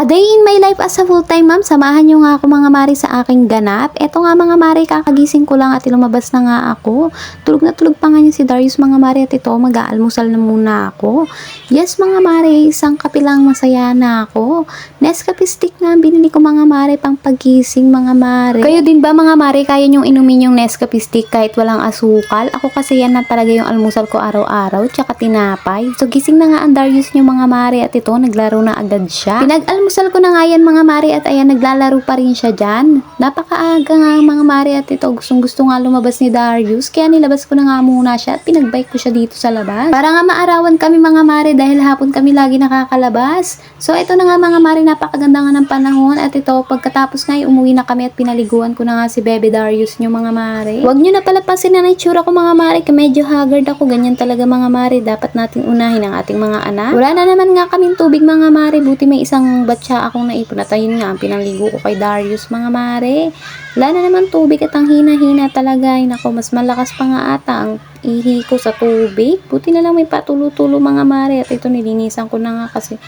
A day in my life as a full-time mom, samahan nyo nga ako mga mare sa aking ganap. Eto nga mga mare, kakagising ko lang at lumabas na nga ako. Tulog na tulog pa nga niya si Darius mga mare at ito, mag-aalmusal na muna ako. Yes mga mare, isang kape lang masaya na ako. Nescafe stick nga binili ko mga mare pang pagising mga mare. Kayo din ba mga mare, kaya nyong inumin yung Nescafe stick kahit walang asukal? Ako kasi yan na talaga yung almusal ko araw-araw, tsaka tinapay. So gising na nga ang Darius nyo mga mare at ito, naglaro na agad siya. Almusal ko na nga yan mga mare at ayan naglalaro pa rin siya dyan. Napakaaga nga mga mare at ito gustong gusto nga lumabas ni Darius kaya nilabas ko na nga muna siya at pinagbike ko siya dito sa labas. Para nga maarawan kami mga mare dahil hapon kami lagi nakakalabas. So ito na nga mga mare, napakaganda nga ng panahon at ito pagkatapos nga umuwi na kami at pinaliguan ko na nga si Bebe Darius nyo mga mare. Huwag nyo na palapasin na itsura ko mga mare, medyo haggard ako, ganyan talaga mga mare, dapat nating unahin ang ating mga anak. Wala na naman nga kaming tubig mga mare, buti may isang batya akong naipon at ayun nga ang pinaligo ko kay Darius mga mare. Wala na naman tubig at ang hina-hina talaga. Ay nako, mas malakas pa nga ata ang ihi ko sa tubig. Buti na lang may patulo-tulo mga mare at ito nilinisan ko na nga kasi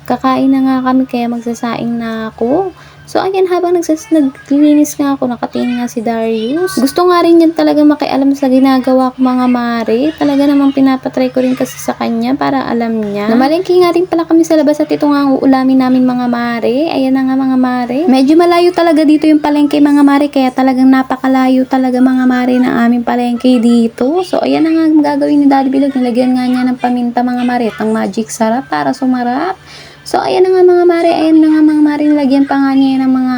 kakain na nga kami kaya magsasaing na ako. So ayan, habang naglinis nga ako, nakatingin nga si Darius. Gusto nga rin yan talaga makialam sa ginagawa ko mga mare. Talaga namang pinapatry ko rin kasi sa kanya para alam niya. Namalengke nga rin pala kami sa labas at ito nga ang uulamin namin mga mare. Ayan na nga mga mare. Medyo malayo talaga dito yung palengke mga mare, kaya talagang napakalayo talaga mga mare na aming palengke dito. So ayan na nga ang gagawin ni Daddy Bilog. Nilagyan nga niya ng paminta mga mare at ang magic sarap para sumarap. So, ayan na nga mga mare, ayan na nga mga mare, nilagyan pa nga niya ng mga,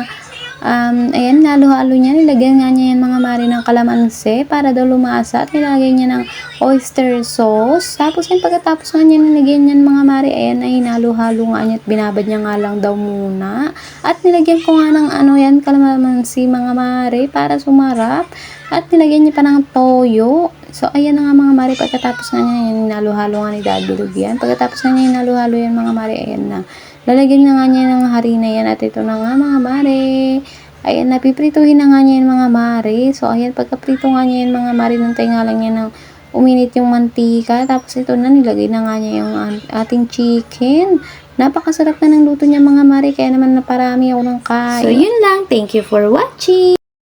ayan, halo-halo niya, nilagyan nga niya yan mga mare ng kalamansi para daw lumasa at nilagay niya ng oyster sauce. Tapos, ayun, pagkatapos nga niya nilagyan niya mga mare, ayan, ay hinalo-halo nga niya at binabad niya nga lang daw muna. At nilagyan ko nga ng yan, kalamansi mga mare para sumarap. At nilagyan niya pa ng toyo. So, ayan na nga mga mare, pagkatapos nga niya yan, hinalo-halo nga ni Daddy Bilog yan. Pagkatapos nga niya hinalo-halo yan mga mare, ayan na. Lalagyan na nga niya ng harina yan at ito na nga mga mare. Ayan, napiprituhin na nga niya yan mga mare. So, ayan, pagkaprito nga niya yan mga mare, nantay nga lang niya ng uminit yung mantika. Tapos ito na, nilagay na nga niya yung ating chicken. Napakasarap na ng luto niya mga mare, kaya naman naparami ako ng kain. So, yun lang. Thank you for watching!